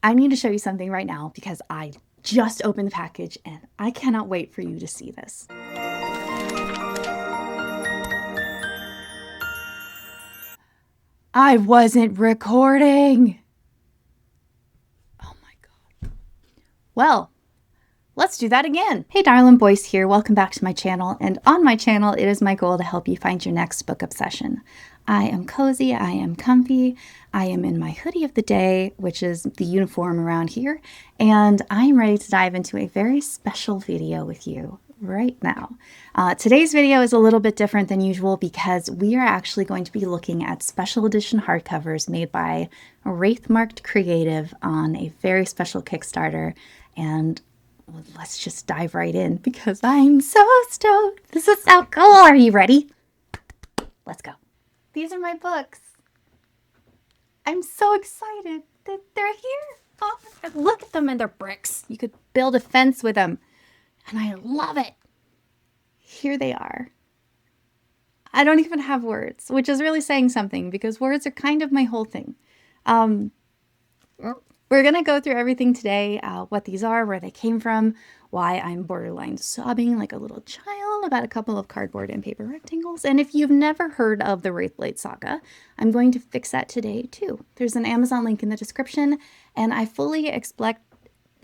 I need to show you something right now because I just opened the package and I cannot wait for you to see this. I wasn't recording. Oh my God. Well, let's do that again. Hey darling, Boyce here. Welcome back to my channel. And on my channel, it is my goal to help you find your next book obsession. I am cozy, I am comfy, I am in my hoodie of the day, which is the uniform around here, and I am ready to dive into a very special video with you right now. Today's video is a little bit different than usual because we are actually going to be looking at special edition hardcovers made by Wraithmarked Creative on a very special Kickstarter, and let's just dive right in because I'm so stoked. This is so cool. Are you ready? Let's go. These are my books. I'm so excited that they're here. Oh, look at them, and they're bricks. You could build a fence with them, and I love it. Here they are. I don't even have words, which is really saying something because words are kind of my whole thing. We're going to go through everything today, what these are, where they came from, why I'm borderline sobbing like a little child about a couple of cardboard and paper rectangles. And if you've never heard of the Wraithblade Saga, I'm going to fix that today too. There's an Amazon link in the description, and I fully expect /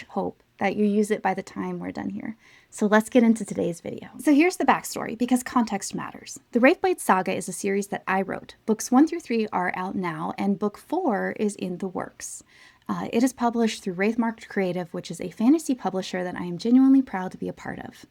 hope that you use it by the time we're done here. So let's get into today's video. So here's the backstory, because context matters. The Wraithblade Saga is a series that I wrote. Books 1 through 3 are out now, and book 4 is in the works. It is published through Wraithmarked Creative, which is a fantasy publisher that I am genuinely proud to be a part of.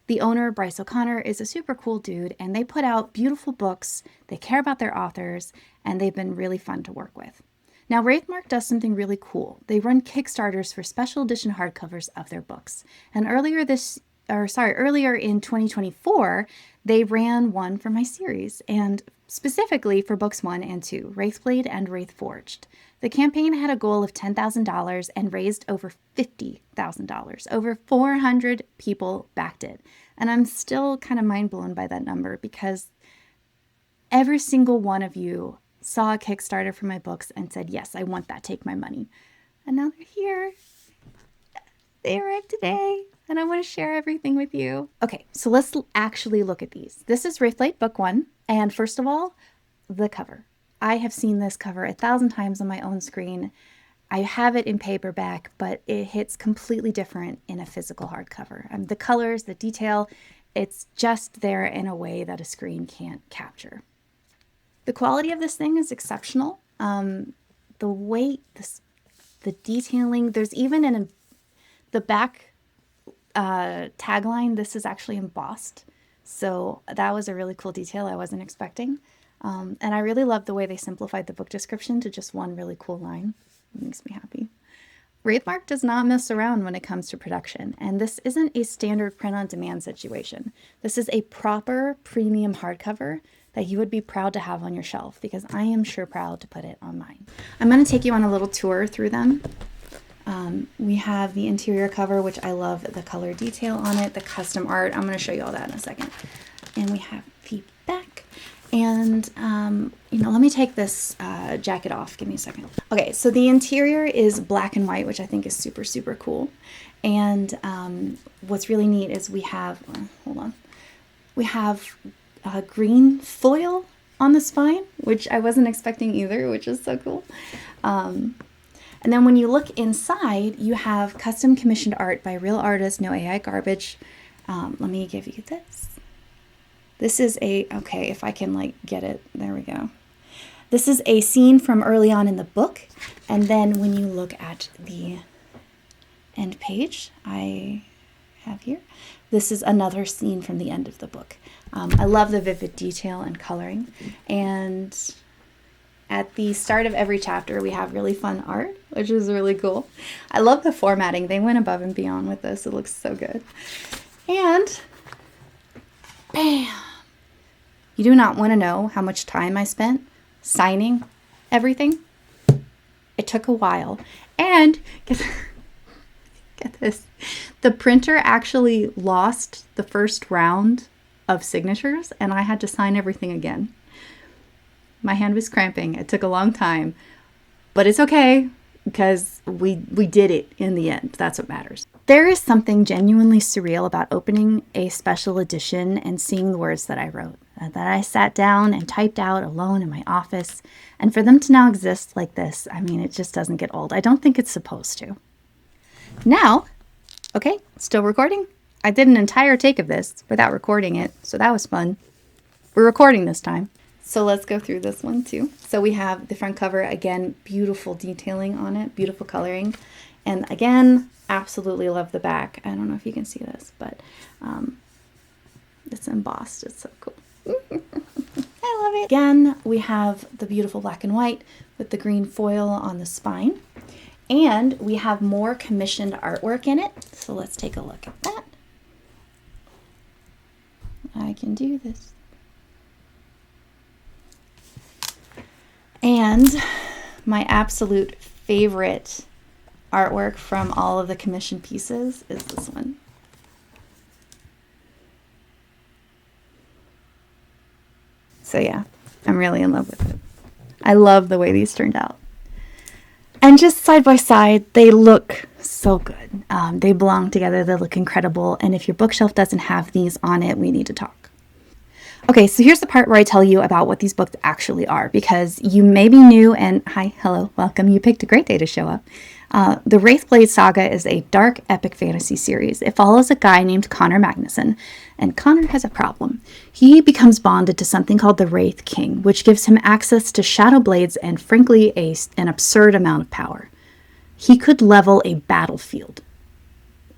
The owner, Bryce O'Connor, is a super cool dude, and they put out beautiful books, they care about their authors, and they've been really fun to work with. Now, Wraithmark does something really cool. They run Kickstarters for special edition hardcovers of their books. And earlier in 2024, they ran one for my series, and specifically for books 1 and 2, Wraithblade and Wraithforged. The campaign had a goal of $10,000 and raised over $50,000. Over 400 people backed it. And I'm still kind of mind blown by that number because every single one of you saw a Kickstarter for my books and said, yes, I want that, take my money. And now they're here. They arrived today, and I want to share everything with you. Okay, so let's actually look at these. This is Wraithblade Book 1, and first of all, the cover. I have seen this cover 1,000 times on my own screen. I have it in paperback, but it hits completely different in a physical hardcover. The colors, the detail, it's just there in a way that a screen can't capture. The quality of this thing is exceptional. The weight, the detailing, there's even in the back tagline, this is actually embossed. So that was a really cool detail I wasn't expecting. And I really love the way they simplified the book description to just one really cool line. It makes me happy. Wraithmark does not mess around when it comes to production, and this isn't a standard print-on-demand situation. This is a proper premium hardcover that you would be proud to have on your shelf, because I am sure proud to put it on mine. I'm going to take you on a little tour through them. We have the interior cover, which I love the color detail on it, the custom art. I'm going to show you all that in a second. And we have the back. And, let me take this jacket off. Give me a second. Okay, so the interior is black and white, which I think is super, super cool. And what's really neat is we have, we have green foil on the spine, which I wasn't expecting either, which is so cool. And then when you look inside, you have custom commissioned art by real artists, no AI garbage. Let me give you this. This is okay, if I can get it, there we go. This is a scene from early on in the book. And then when you look at the end page I have here, this is another scene from the end of the book. I love the vivid detail and coloring. And at the start of every chapter, we have really fun art, which is really cool. I love the formatting. They went above and beyond with this. It looks so good. And bam! You do not want to know how much time I spent signing everything. It took a while. And get this. The printer actually lost the first round of signatures, and I had to sign everything again. My hand was cramping. It took a long time. But it's okay, because we did it in the end. That's what matters. There is something genuinely surreal about opening a special edition and seeing the words that I wrote, that I sat down and typed out alone in my office. And for them to now exist like this, I mean, it just doesn't get old. I don't think it's supposed to. Now, okay, still recording. I did an entire take of this without recording it, so that was fun. We're recording this time. So let's go through this one too. So we have the front cover, again, beautiful detailing on it, beautiful coloring. And again, absolutely love the back. I don't know if you can see this, but it's embossed. It's so cool. I love it. Again, we have the beautiful black and white with the green foil on the spine. And we have more commissioned artwork in it. So let's take a look at that. I can do this. And my absolute favorite artwork from all of the commissioned pieces is this one. So yeah, I'm really in love with it. I love the way these turned out. And just side by side, they look so good. They belong together, they look incredible. And if your bookshelf doesn't have these on it, we need to talk. Okay, so here's the part where I tell you about what these books actually are, because you may be new and hi, hello, welcome. You picked a great day to show up. The Wraithblade Saga is a dark epic fantasy series. It follows a guy named Connor Magnuson, and Connor has a problem. He becomes bonded to something called the Wraith King, which gives him access to shadow blades and frankly an absurd amount of power. He could level a battlefield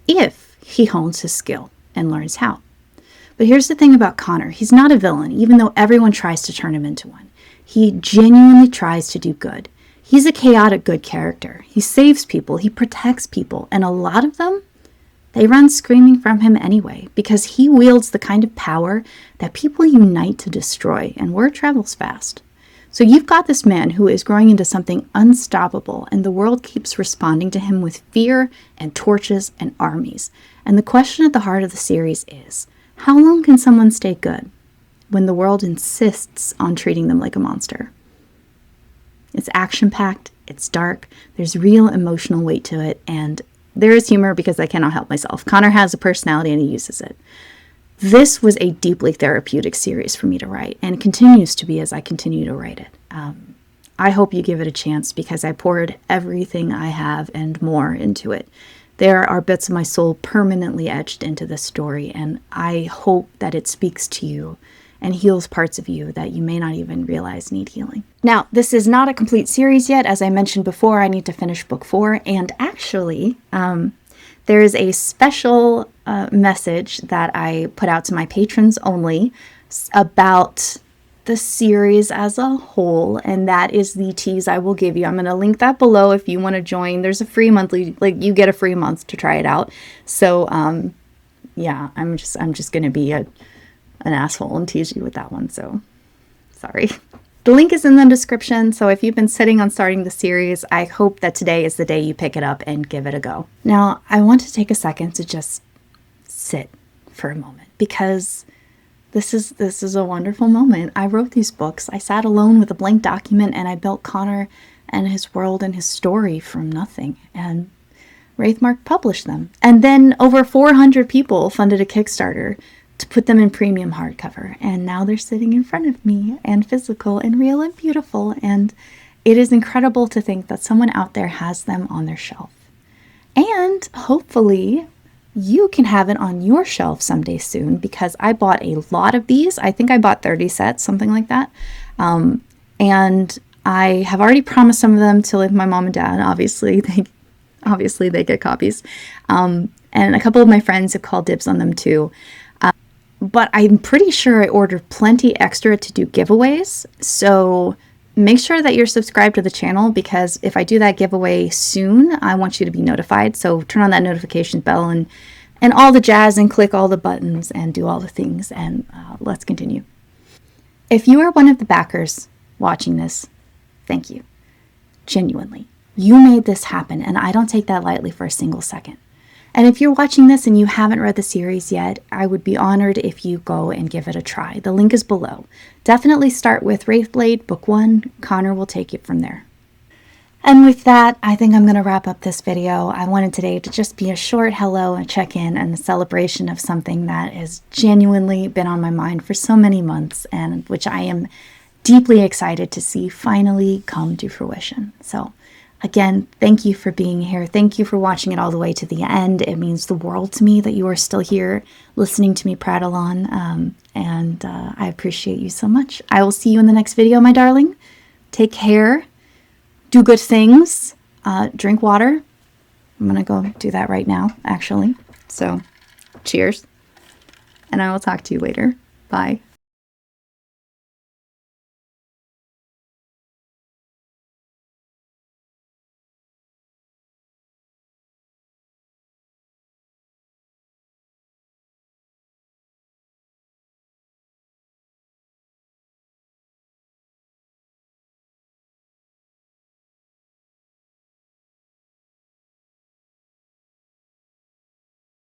if he hones his skill and learns how. But here's the thing about Connor. He's not a villain, even though everyone tries to turn him into one. He genuinely tries to do good. He's a chaotic good character. He saves people, he protects people, and a lot of them, they run screaming from him anyway, because he wields the kind of power that people unite to destroy, and word travels fast. So you've got this man who is growing into something unstoppable, and the world keeps responding to him with fear and torches and armies. And the question at the heart of the series is, how long can someone stay good when the world insists on treating them like a monster? It's action-packed, it's dark, there's real emotional weight to it, and there is humor because I cannot help myself. Connor has a personality and he uses it. This was a deeply therapeutic series for me to write, and continues to be as I continue to write it. I hope you give it a chance because I poured everything I have and more into it. There are bits of my soul permanently etched into this story, and I hope that it speaks to you and heals parts of you that you may not even realize need healing. Now, this is not a complete series yet. As I mentioned before, I need to finish book 4, and actually, there is a special message that I put out to my patrons only about the series as a whole, and that is the tease I will give you. I'm going to link that below if you want to join. There's a free monthly, like you get a free month to try it out. So yeah, I'm just going to be an asshole and tease you with that one. So sorry. The link is in the description. So if you've been sitting on starting the series, I hope that today is the day you pick it up and give it a go. Now, I want to take a second to just sit for a moment because this is a wonderful moment. I wrote these books. I sat alone with a blank document and I built Connor and his world and his story from nothing. And Wraithmark published them. And then over 400 people funded a Kickstarter to put them in premium hardcover. And now they're sitting in front of me and physical and real and beautiful. And it is incredible to think that someone out there has them on their shelf. And hopefully you can have it on your shelf someday soon because I bought a lot of these. I think I bought 30 sets, something like that. And I have already promised some of them to my mom and dad. Obviously they get copies. And a couple of my friends have called dibs on them too. But I'm pretty sure I ordered plenty extra to do giveaways. So make sure that you're subscribed to the channel because if I do that giveaway soon, I want you to be notified. So turn on that notification bell and all the jazz and click all the buttons and do all the things. And let's continue. If you are one of the backers watching this, thank you. Genuinely. You made this happen and I don't take that lightly for a single second. And if you're watching this and you haven't read the series yet, I would be honored if you go and give it a try. The link is below. Definitely start with Wraithblade, Book 1. Connor will take it from there. And with that, I think I'm going to wrap up this video. I wanted today to just be a short hello and check-in and a celebration of something that has genuinely been on my mind for so many months, and which I am deeply excited to see finally come to fruition. So again, thank you for being here. Thank you for watching it all the way to the end. It means the world to me that you are still here listening to me prattle on, and I appreciate you so much. I will see you in the next video, my darling. Take care. Do good things. Drink water. I'm going to go do that right now, actually. So, cheers. And I will talk to you later. Bye.